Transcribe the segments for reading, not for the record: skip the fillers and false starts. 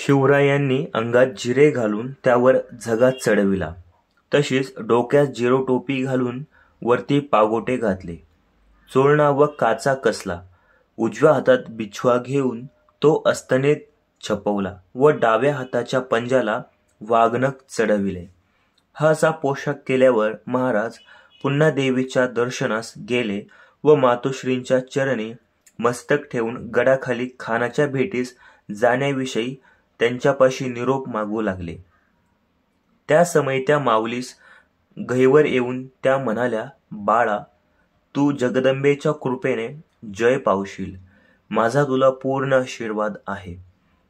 शिवरायांनी अंगात जिरे घालून त्यावर झगा चढविला. तशीच डोक्यात जिरोटोपी घालून वरती पागोटे घातले. चोळणा व काचा कसला. उजव्या हातात बिछवा घेऊन तो अस्तनेत छपवला व डाव्या हाताच्या पंजाला वाघनख चढविले. हा असा पोशाख केल्यावर महाराज पुन्हा देवीच्या दर्शनास गेले व मातोश्रींच्या चरणी मस्तक ठेवून गडाखाली खानाच्या भेटीस जाण्याविषयी त्यांच्यापाशी निरोप मागू लागले. त्या समयी त्या माऊलीस गहिवर येऊन त्या म्हणाल्या, बाळा, तू जगदंबेच्या कृपेने जय पावशील. माझा तुला पूर्ण आशीर्वाद आहे.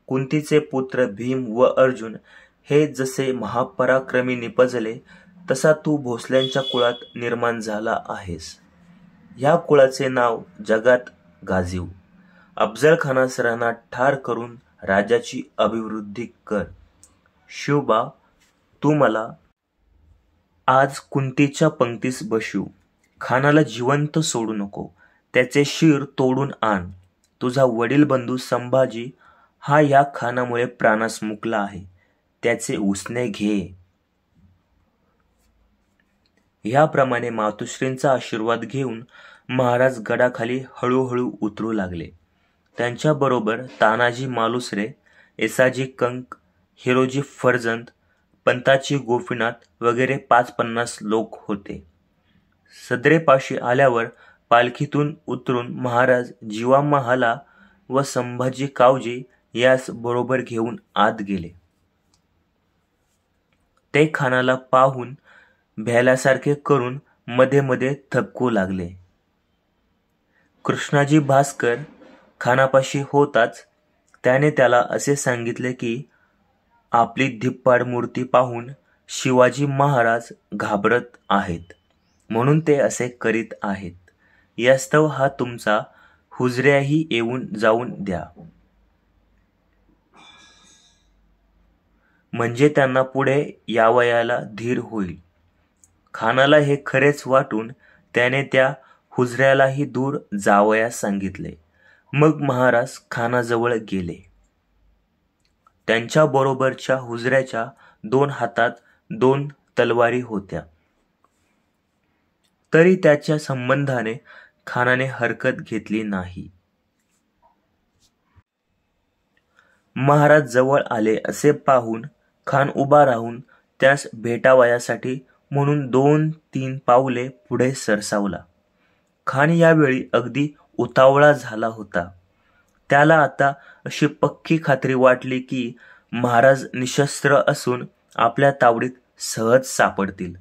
कुंतीचे पुत्र भीम व अर्जुन हे जसे महापराक्रमी निपजले, तसा तू भोसल्यांच्या कुळात निर्माण झाला आहेस. ह्या कुळाचे नाव जगात गाजीव. अफजल खानास रणात ठार करून राज्याची अभिवृद्धी कर. शिवबा, तू मला आज कुंतीच्या पंक्तीस बसवू. खानाला जिवंत सोडू नको. त्याचे शिर तोडून आण. तुझा वडील बंधू संभाजी हा या खानामुळे प्राणास मुकला आहे. त्याचे उसने घे. ह्याप्रमाणे मातोश्रींचा आशीर्वाद घेऊन महाराज गडाखाली हळूहळू उतरू लागले. त्यांच्याबरोबर तानाजी मालुसरे, येसाजी कंक, हिरोजी फर्जंद, पंताजी गोपीनाथ वगैरे 5-50 लोक होते. सदरेपाशी आल्यावर पालखीतून उतरून महाराज जिवामहाला व संभाजी कावजी यास बरोबर घेऊन आत गेले. ते खानाला पाहून भ्याल्यासारखे करून मध्ये मध्ये थबकू लागले. कृष्णाजी भास्कर खानापाशी होताच त्याने त्याला असे सांगितले की आपली धिप्पाड मूर्ती पाहून शिवाजी महाराज घाबरत आहेत, म्हणून ते असे करीत आहेत. यास्तव हा तुमचा हुजऱ्याही येऊन जाऊन द्या, म्हणजे त्यांना पुढे यावयाला धीर होईल. खानाला हे खरेच वाटून त्याने त्या हुजऱ्यालाही दूर जावयास सांगितले. मग महाराज खानाजवळ गेले. त्यांच्या बरोबरच्या हुजऱ्याच्या 2 हातात 2 तलवारी होत्या. तरी त्याच्या संबंधाने खानाने हरकत घेतली नाही. महाराज जवळ आले असे पाहून खान उभा राहून त्यास भेटावयासाठी म्हणून 2-3 पावले पुढे सरसावला. खान यावेळी अगदी उतावळा झाला होता. त्याला आता अशी पक्की खात्री वाटली की महाराज निशस्त्र असून आपल्या तावडीत सहज सापडतील.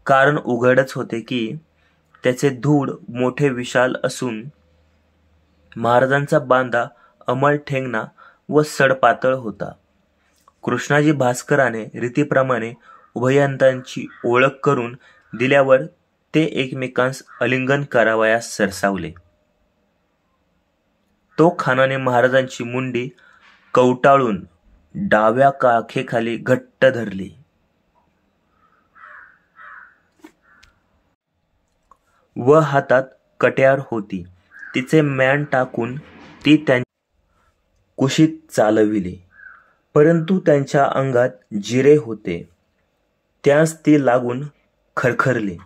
कारण उघडच होते की त्याचे धूड मोठे विशाल असून महाराजांचा बांधा अंमळ ठेंगणा व सडपातळ होता. कृष्णाजी भास्कराने रीतीप्रमाणे उभयंतांची ओळख करून दिल्यावर ते एकमेकांस आलिंगन करावयास सरसावले. तो खानाने महाराजांची मुंडी कवटाळून डाव्या काखेखाली घट्ट धरली व हातात कट्यार होती. तिचे म्यान टाकून ती त्यांच्या कुशीत चालविली. परंतु त्यांच्या अंगात जिरे होते, त्यास ती लागून खरखरली.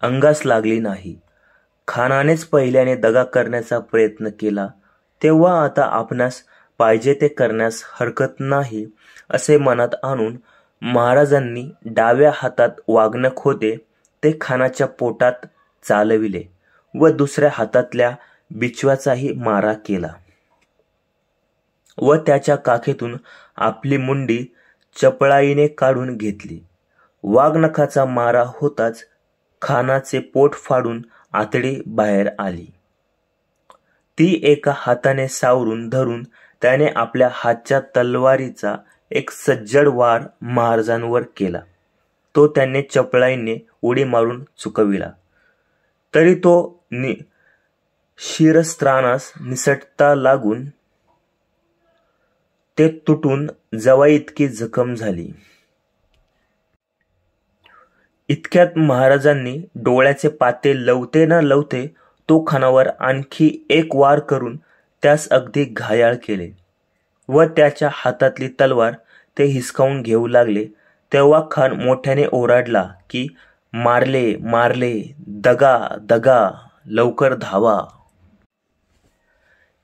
अंगास लागली नाही. खानानेच पहिल्याने दगा करण्याचा प्रयत्न केला, तेव्हा आता आपणास पाहिजे ते करण्यास हरकत नाही असे मनात आणून महाराजांनी डाव्या हातात वाघनख होते ते खानाच्या पोटात चालविले व दुसऱ्या हातातल्या बिछव्याचाही मारा केला व त्याच्या काखेतून आपली मुंडी चपळाईने काढून घेतली. वाघनखाचा मारा होताच खानाचे पोट फाडून आतडी बाहेर आली. ती एका हाताने सावरून धरून त्याने आपल्या हातच्या तलवारीचा एक सज्जड वार महाराजांवर केला. तो त्याने चपळाईने उडी मारून चुकविला, तरी तो शिरस्त्राणास निसटता लागून ते तुटून जवाई इतकी जखम झाली. इतक्यात महाराजांनी डोळ्याचे पाते लवते न लवते तो खानावर आणखी एक वार करून त्यास अगदी घायाळ केले. व त्याच्या हातातली तलवार ते हिसकावून घेऊ लागले, तेव्हा खान मोठ्याने ओरडला की मारले मारले, दगा दगा, लवकर धावा.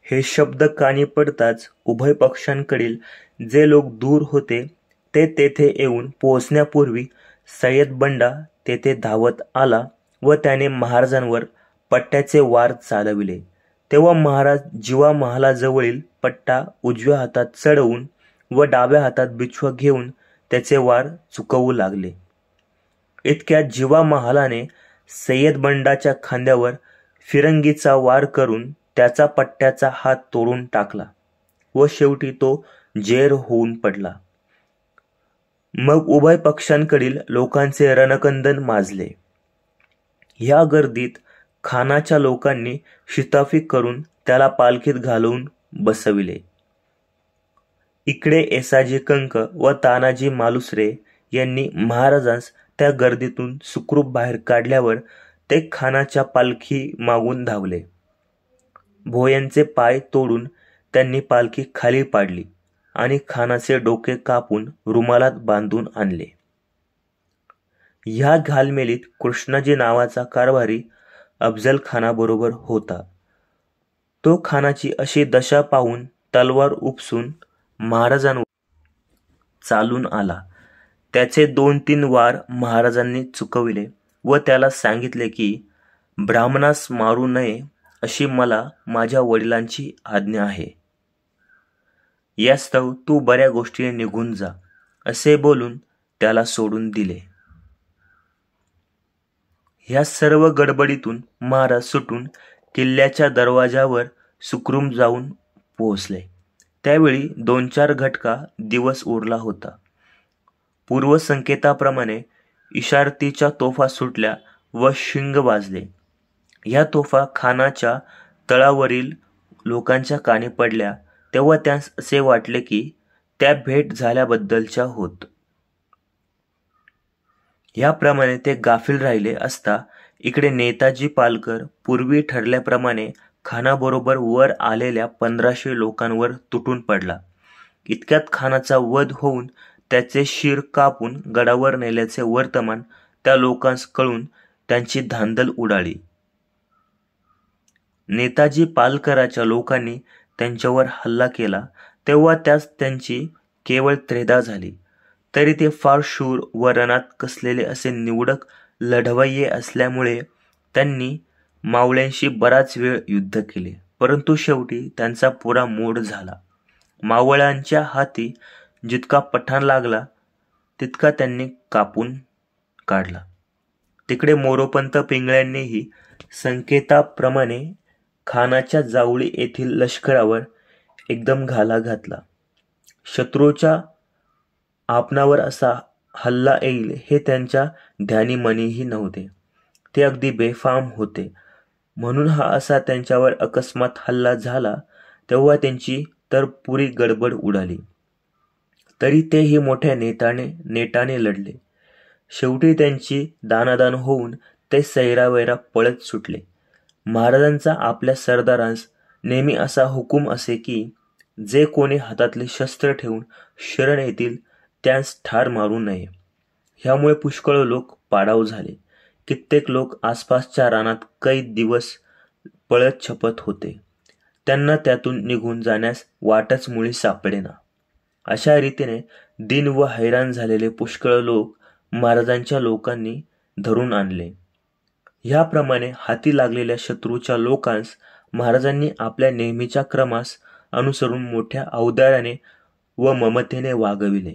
हे शब्द कानी पडताच उभय पक्षांकडील जे लोक दूर होते ते तेथे येऊन पोहोचण्यापूर्वी सय्यद बंडा तेथे धावत आला व त्याने महाराजांवर पट्ट्याचे वार चालविले. तेव्हा महाराज जिवा महालाजवळील पट्टा उजव्या हातात चढवून व डाव्या हातात बिछवा घेऊन त्याचे वार चुकवू लागले. इतक्यात जिवा महालाने सय्यद बंडाच्या खांद्यावर फिरंगीचा वार करून त्याचा पट्ट्याचा हात तोडून टाकला व शेवटी तो जेर होऊन पडला. मग उभय पक्षांकडील लोकांचे रणकंदन माजले. या गर्दीत खानाच्या लोकांनी शिताफी करून त्याला पालखीत घालवून बसविले. इकडे येसाजी कंक व तानाजी मालुसरे यांनी महाराजांस त्या गर्दीतून सुखरूप बाहेर काढल्यावर ते खानाच्या पालखी मागून धावले. भोयांचे पाय तोडून त्यांनी पालखी खाली पाडली आणि खानाचे डोके कापून रुमालात बांधून आणले. ह्या घालमेलीत कृष्णाजी नावाचा कारभारी अफजल खानाबरोबर होता. तो खानाची अशी दशा पाहून तलवार उपसून महाराजांवर चालून आला. त्याचे 2-3 वार महाराजांनी चुकविले व त्याला सांगितले की ब्राह्मणास मारू नये अशी मला माझ्या वडिलांची आज्ञा आहे. यास्तव तू बऱ्या गोष्टीने निघून जा, असे बोलून त्याला सोडून दिले. ह्या सर्व गडबडीतून महाराज सुटून किल्ल्याच्या दरवाजावर सुखरूप जाऊन पोहोचले. त्यावेळी 2-4 घटका दिवस उरला होता. पूर्वसंकेताप्रमाणे इशारतीच्या तोफा सुटल्या व शिंग वाजले. ह्या तोफा खानाच्या तळावरील लोकांच्या कानी पडल्या तेव्हा त्यास असे वाटले की त्या भेट झाल्याबद्दलच्या होत. याप्रमाणे ते गाफील राहिले असता इकडे नेताजी पालकर पूर्वी ठरल्याप्रमाणे खानाबरोबर वर आलेल्या 1500 लोकांवर तुटून पडला. इतक्यात खानाचा वध होऊन त्याचे शिर कापून गडावर नेल्याचे वर्तमान त्या लोकांस कळून त्यांची धांदल उडाली. नेताजी पालकराच्या लोकांनी त्यांच्यावर हल्ला केला तेव्हा त्यास त्यांची केवळ त्रेधा झाली. तरी ते फार शूर व रणात कसलेले असे निवडक लढवय्ये असल्यामुळे त्यांनी मावळ्यांशी बराच वेळ युद्ध केले, परंतु शेवटी त्यांचा पुरा मोड झाला. मावळ्यांच्या हाती जितका पठाण लागला तितका त्यांनी कापून काढला. तिकडे मोरोपंत पिंगळ्यांनीही संकेताप्रमाणे खानाच्या जावळी येथील लष्करावर एकदम घाला घातला. शत्रूच्या आपणावर असा हल्ला येईल हे त्यांच्या ध्यानीमनीही नव्हते. ते अगदी बेफाम होते. म्हणून हा असा त्यांच्यावर अकस्मात हल्ला झाला तेव्हा त्यांची तर पुरी गडबड उडाली. तरी तेही मोठ्या नेटाने लढले. शेवटी त्यांची दानादान होऊन ते सैरावैरा पळत सुटले. महाराजांचा आपल्या सरदारांस नेहमी असा हुकूम असे की जे कोणी हातातले शस्त्र ठेवून शरण येतील त्यास ठार मारू नये. ह्यामुळे पुष्कळ लोक पाडाव झाले. कित्येक लोक आसपासच्या रानात कैद दिवस पळत छपत होते. त्यांना त्यातून निघून जाण्यास वाटच मुळी सापडेना. अशा रीतीने दीन व हैराण झालेले पुष्कळ लोक महाराजांच्या लोकांनी धरून आणले. ह्याप्रमाणे हाती लागलेल्या शत्रूच्या लोकांस महाराजांनी आपल्या नेहमीच्या क्रमास अनुसरून मोठ्या औदार्याने व ममतेने वागविले.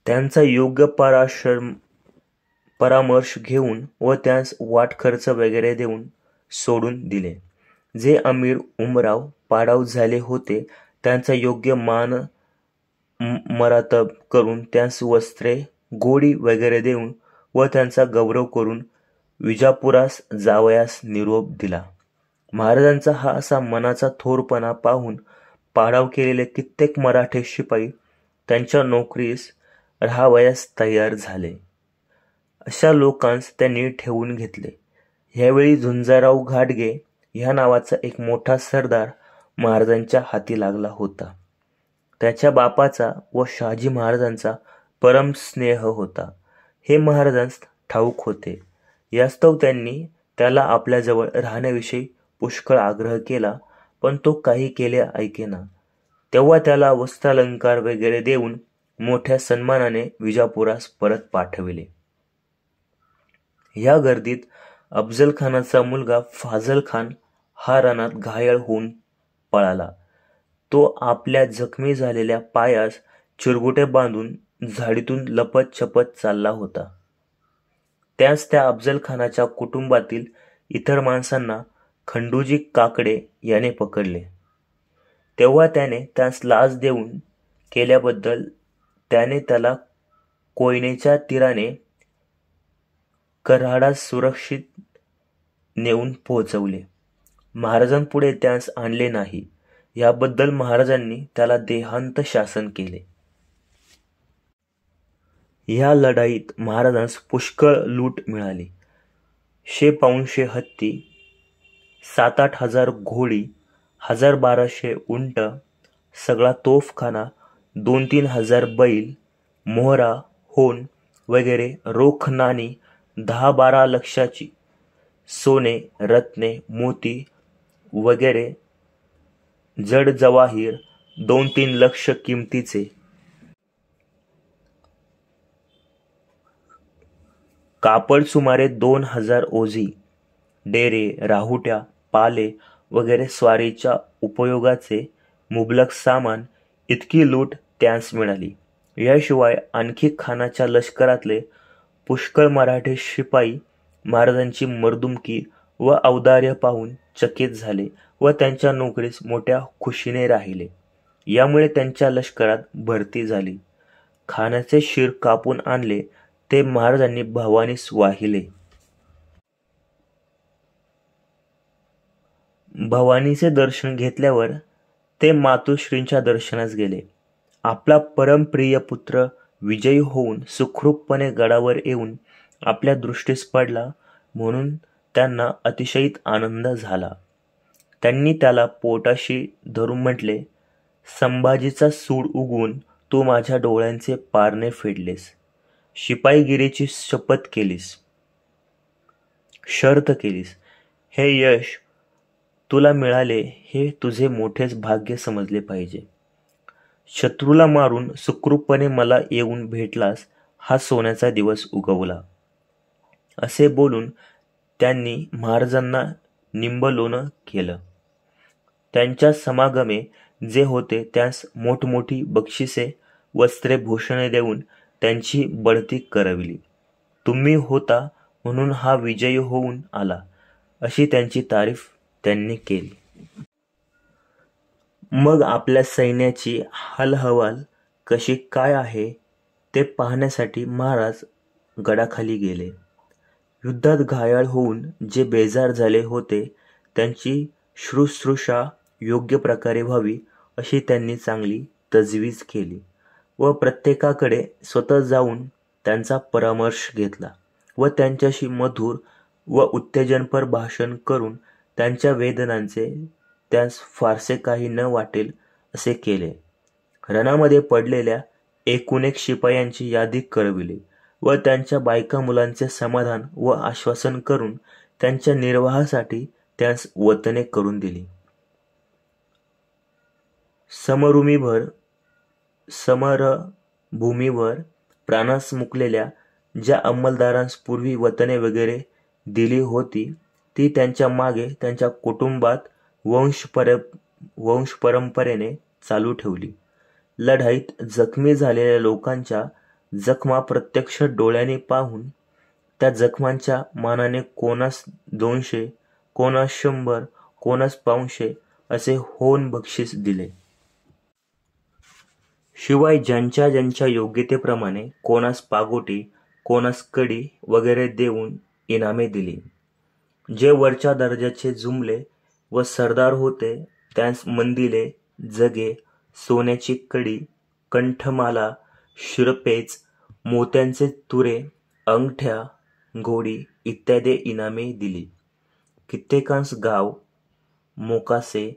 त्यांचा योग्य परामर्श घेऊन व त्यांस वाट खर्च वगैरे देऊन सोडून दिले. जे अमीर उमराव पाडाव झाले होते त्यांचा योग्य मान मरातब करून त्यांस वस्त्रे गोळी वगैरे देऊन व त्यांचा गौरव करून विजापुरास जावयास निरोप दिला. महाराजांचा हा असा मनाचा थोरपणा पाहून पाडाव केलेले कित्येक मराठे शिपाई त्यांच्या नोकरीस राहावयास तयार झाले. अशा लोकांस त्यांनी ठेवून घेतले. ह्यावेळी झुंजाराव घाटगे ह्या नावाचा एक मोठा सरदार महाराजांच्या हाती लागला होता. त्याच्या बापाचा व शहाजी महाराजांचा परम स्नेह होता हे महाराजांस ठाऊक होते. यास्तव त्यांनी त्याला आपल्याजवळ राहण्याविषयी पुष्कळ आग्रह केला, पण तो काही केले ऐकेना. तेव्हा त्याला वस्त्रालंकार वगैरे देऊन मोठ्या सन्मानाने विजापुरास परत पाठविले. या गर्दीत अफजलखानाचा मुलगा फाझल खान हा रणात घायल होऊन पळाला. तो आपल्या जखमी झालेल्या पायास चिरगुटे बांधून झाडीतून लपत छपत चालला होता. त्यास त्या अफजलखानाच्या कुटुंबातील इतर माणसांना खंडूजी काकडे याने पकडले. तेव्हा त्याने त्यास लाच देऊन केल्याबद्दल त्याने त्याला कोयनेच्या तीराने कराडास सुरक्षित नेऊन पोहोचवले. महाराजांपुढे त्यास आणले नाही. याबद्दल महाराजांनी त्याला देहांत शासन केले. या लढाईत महाराजांस पुष्कळ लूट मिळाली. 100-150 हत्ती, 7-8 हजार घोडी, 1200 उंट, सगळा तोफखाना, 2-3 हजार बैल, मोहरा, होन वगैरे रोख नाणी 10-12 लक्षाची, सोने, रत्ने, मोती वगैरे जड जवाहीर 2-3 लक्ष किमतीचे, कापड सुमारे 2000 ओझी, डेरे, राहुट्या, पाले वगैरे स्वारीच्या उपयोगाचे मुबलक सामान, इतकी लूट त्यास मिळाली. याशिवाय आणखी खानाच्या लष्करातले पुष्कळ मराठी शिपाई महाराजांची मर्दुमकी व औदार्य पाहून चकित झाले व त्यांच्या नोकरीस मोठ्या खुशीने राहिले. यामुळे त्यांच्या लष्करात भरती झाली. खानाचे शिर कापून आणले ते महाराजांनी भवानीस वाहिले. भवानीचे दर्शन घेतल्यावर ते मातोश्रींच्या दर्शनास गेले. आपला परमप्रिय पुत्र विजयी होऊन सुखरूपपणे गडावर येऊन आपल्या दृष्टीस पडला म्हणून त्यांना अतिशयीत आनंद झाला. त्यांनी त्याला पोटाशी धरून म्हटले, संभाजीचा सूड उगवून तू माझ्या डोळ्यांचे पारणे फेडलेस. शिपाईगिरीची शपथ केलीस, शर्त केलीस. हे यश तुला मिळाले हे तुझे मोठेच भाग्य समजले पाहिजे. शत्रूला मारून सुखरूपपणे मला येऊन भेटलास हा सोन्याचा दिवस उगवला. असे बोलून त्यांनी महाराजांना निंबलोन केलं. त्यांच्या समागमे जे होते त्यास मोठमोठी बक्षिसे, वस्त्रे, भूषणे देऊन त्यांची बढती करविली. तुम्ही होता म्हणून हा विजयी होऊन आला, अशी त्यांची तारीफ त्यांनी केली. मग आपल्या सैन्याची हालहवाल कशी काय आहे ते पाहण्यासाठी महाराज गडाखाली गेले. युद्धात घायाळ होऊन जे बेजार झाले होते त्यांची शुश्रूषा योग्य प्रकारे व्हावी अशी त्यांनी चांगली तजवीज केली व प्रत्येकाकडे स्वतः जाऊन त्यांचा परामर्श घेतला व त्यांच्याशी मधुर व उत्तेजनपर भाषण करून त्यांच्या वेदनांचे त्यास फारसे काही न वाटेल असे केले. रणामध्ये पडलेल्या 1 शिपायांची यादी करविली व त्यांच्या बायका मुलांचे समाधान व आश्वासन करून त्यांच्या निर्वाहासाठी त्यास वतने करून दिली. समरभूमीवर प्राणास मुकलेल्या ज्या अंमलदारांस पूर्वी वतने वगैरे दिली होती ती त्यांच्या मागे त्यांच्या कुटुंबात वंशपरंपरेने चालू ठेवली. लढाईत जखमी झालेल्या लोकांच्या जखमा प्रत्यक्ष डोळ्यांनी पाहून त्या जखमांच्या मानाने कोणास 200, कोणास 100, कोणास 500 असे होऊन बक्षीस दिले. शिवाय ज्यांच्या ज्यांच्या योग्यतेप्रमाणे कोणास पागोटी, कोणास कडी वगैरे देऊन इनामे दिली. जे वरच्या दर्जाचे जुमले व सरदार होते त्यांस मंदिले, जगे, सोन्याची कडी, कंठमाला, शिरपेच, मोत्यांचे तुरे, अंगठ्या, घोडी इत्यादी इनामे दिली. कित्येकांस गाव, मोकासे,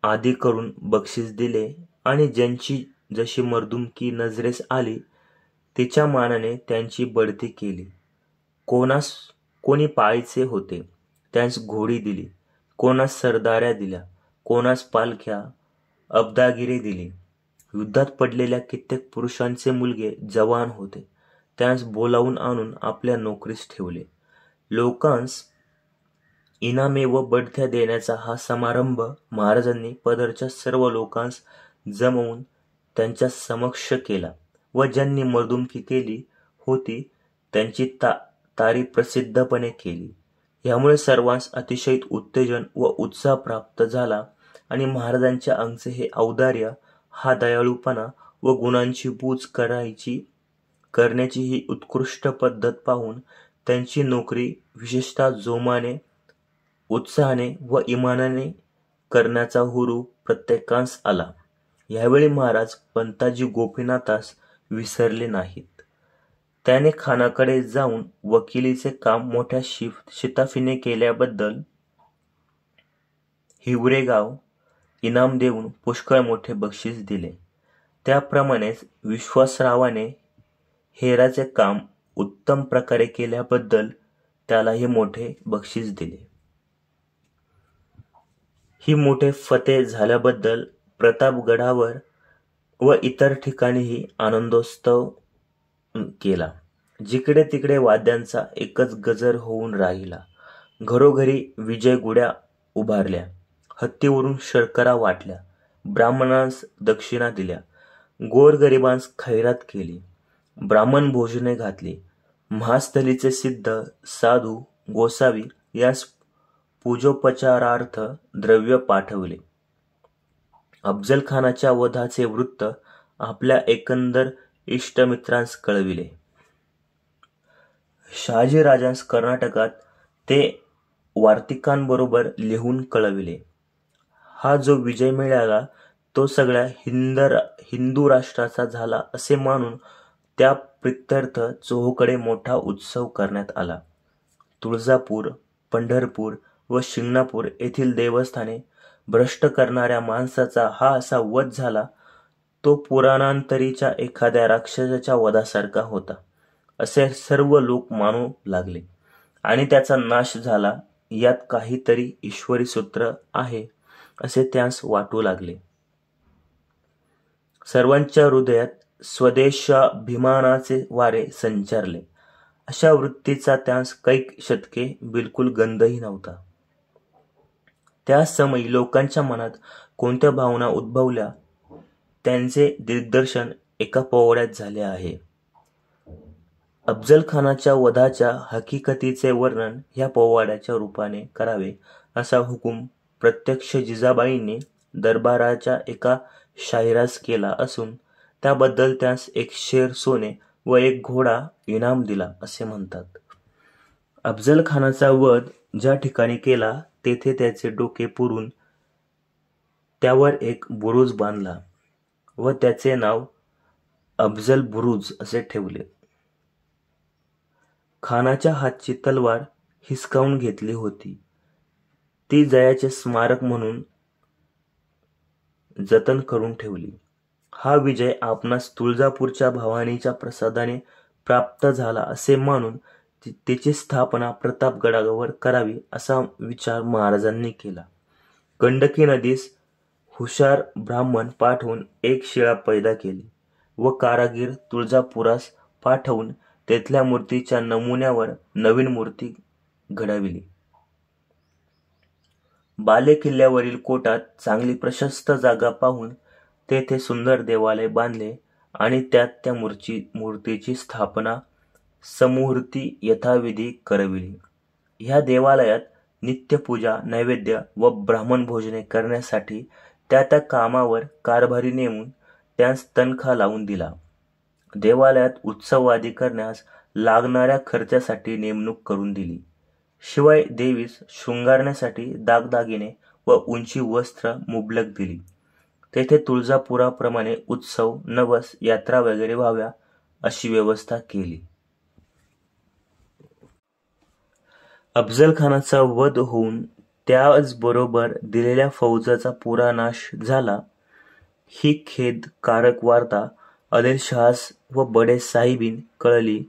आदी करून बक्षीस दिले आणि ज्यांची जशी मर्दुमकी नजरेस आली तिच्या मानाने त्यांची बढती केली. कोणी पाळीचे होते त्यांस घोडी दिली, कोणास सरदाऱ्या दिल्या, कोणास पालख्या अब्दागिरी दिली. युद्धात पडलेल्या कित्येक पुरुषांचे मुलगे जवान होते, त्यांस बोलावून आणून आपल्या नोकरीस ठेवले. लोकांस इनामे व बढत्या देण्याचा हा समारंभ महाराजांनी पदरच्या सर्व लोकांस जमवून त्यांच्या समक्ष केला व ज्यांनी मर्दुमकी केली होती त्यांची तारीफ प्रसिद्धपणे केली. यामुळे सर्वांस अतिशय उत्तेजन व उत्साह प्राप्त झाला आणि महाराजांच्या अंगचे हे औदार्य, हा दयाळूपणा व गुणांची बूज करण्याची ही उत्कृष्ट पद्धत पाहून त्यांची नोकरी विशेषतः जोमाने, उत्साहाने व इमानाने करण्याचा हुरूप प्रत्येकास आला. यावेळी महाराज पंताजी गोपीनाथास विसरले नाहीत. त्याने खानाकडे जाऊन वकिलीचे काम मोठ्या शिताफीने केल्याबद्दल हिवरेगाव इनाम देऊन पुष्कळ मोठे बक्षीस दिले. त्याप्रमाणेच विश्वासरावाने हेराचे काम उत्तम प्रकारे केल्याबद्दल त्यालाही मोठे बक्षीस दिले. ही मोठे फते झाल्याबद्दल प्रतापगडावर व इतर ठिकाणीही आनंदोत्सव केला. जिकडे तिकडे वाद्यांचा एकच गजर होऊन राहिला. घरोघरी विजय गुढ्या उभारल्या, हत्तीवरून शर्करा वाटल्या, ब्राह्मणांस दक्षिणा दिल्या, गोरगरिबांस खैरात केली, ब्राह्मण भोजने घातली. महास्थलीचे सिद्ध, साधू, गोसावी यास पूजोपचारार्थ द्रव्य पाठवले. अफजलखानाच्या वधाचे वृत्त आपल्या एकंदर इष्टमित्रांस कळविले. शहाजीराजांस कर्नाटकात ते वार्तिकांबरोबर लिहून कळविले. हा जो विजय मिळाला तो सगळ्या हिंदू राष्ट्राचा झाला असे मानून त्या प्रित्यर्थ चोहोकडे मोठा उत्सव करण्यात आला. तुळजापूर, पंढरपूर व शिंगणापूर येथील देवस्थाने भ्रष्ट करणाऱ्या माणसाचा हा असा वध झाला तो पुराणांतरीच्या एखाद्या राक्षसाच्या वधासारखा होता असे सर्व लोक मानू लागले आणि त्याचा नाश झाला, यात काहीतरी ईश्वरी सूत्र आहे असे त्यास वाटू लागले. सर्वांच्या हृदयात स्वदेशाभिमानाचे वारे संचारले. अशा वृत्तीचा त्यास कैक शतके बिलकुल गंधही नव्हता. त्या समयी लोकांच्या मनात कोणत्या भावना उद्भवल्या त्यांचे दिग्दर्शन एका पोवाड्यात झाले आहे. अफजलखानाच्या वधाच्या हकीकतीचे वर्णन ह्या पोवाड्याच्या रूपाने करावे असा हुकूम प्रत्यक्ष जिजाबाईंनी दरबाराच्या एका शाहिरास केला असून त्याबद्दल त्यास 1 शेर सोने व 1 घोडा इनाम दिला असे म्हणतात. अफजलखानाचा वध ज्या ठिकाणी केला तेथे त्याचे डोके पुरून त्यावर एक बुरुज बांधला व त्याचे नाव अफजल बुरुज असे ठेवले. खानाच्या हातची तलवार हिसकावून घेतली होती. ती जयाचे स्मारक म्हणून जतन करून ठेवली. हा विजय आपणास तुळजापूरच्या भवानीच्या प्रसादाने प्राप्त झाला असे मानून तिची स्थापना प्रतापगडावर करावी असा विचार महाराजांनी केला. गंडकी नदीस हुशार ब्राह्मण पाठवून 1 शिळा पैदा केली व कारागीर तुळजापुरास पाठवून तेथल्या मूर्तीच्या नमुन्यावर नवीन मूर्ती घडविली. बाले किल्ल्यावरील कोटात चांगली प्रशस्त जागा पाहून तेथे सुंदर देवालय बांधले आणि त्यात त्या मूर्तीची स्थापना समुहूर्ती यथाविधी करविली. ह्या देवालयात नित्यपूजा, नैवेद्य व ब्राह्मण भोजने करण्यासाठी त्या कामावर कारभारी नेमून त्यास तनखा लावून दिला. देवालयात उत्सवादी करण्यास लागणाऱ्या खर्चासाठी नेमणूक करून दिली. शिवाय देवीस शृंगारण्यासाठी दागदागिने व उंची वस्त्र मुबलक दिली. तेथे तुळजापुराप्रमाणे उत्सव, नवस, यात्रा वगैरे व्हाव्या अशी व्यवस्था केली. अफजलखानाचा वध होऊन त्याचबरोबर दिलेल्या फौजाचा पुरा नाश झाला. ही खेदकारक वार्ता आदिलशहास व बडे साहिबीन कळली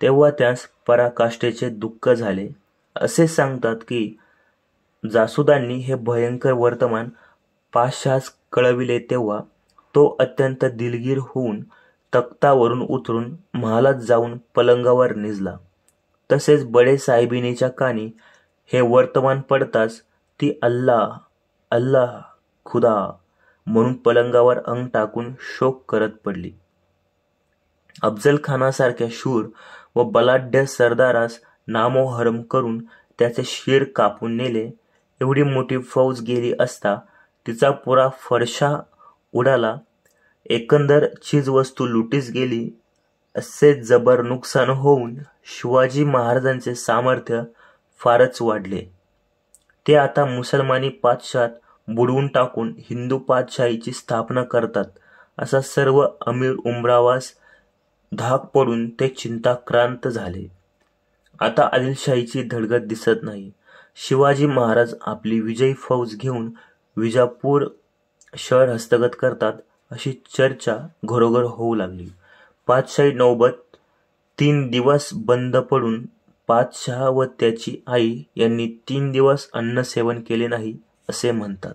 तेव्हा त्यास पराकाष्ठेचे दुःख झाले. असे सांगतात की जासुदांनी हे भयंकर वर्तमान पातशाहास कळविले तेव्हा तो अत्यंत दिलगीर होऊन तख्तावरून उतरून महालात जाऊन पलंगावर निजला. तसेच बडे साहेबिनीच्या कानी हे वर्तमान पडताच ती अल्लाह अल्लाह खुदा म्हणून पलंगावर अंग टाकून शोक करत पडली. अफजल खानासारख्या शूर व बलाढ्य सरदारास नामोहरम करून त्याचे शिर कापून नेले. एवढी मोठी फौज गेली असता तिचा पुरा फडशा उडाला. एकंदर चीजवस्तू लुटीस गेली. असे जबर नुकसान होऊन शिवाजी महाराजांचे सामर्थ्य फारच वाढले. ते आता मुसलमानी पातशात बुडवून टाकून हिंदू पातशाहीची स्थापना करतात असा सर्व अमीर उमरावास धाक पडून ते चिंताक्रांत झाले. आता आदिलशाहीची धडगत दिसत नाही. शिवाजी महाराज आपली विजयी फौज घेऊन विजापूर शहर हस्तगत करतात अशी चर्चा घरोघर होऊ लागली. पातशाही नौबत 3 दिवस बंद पडून पातशाह व त्याची आई यांनी 3 दिवस अन्न सेवन केले नाही असे म्हणतात.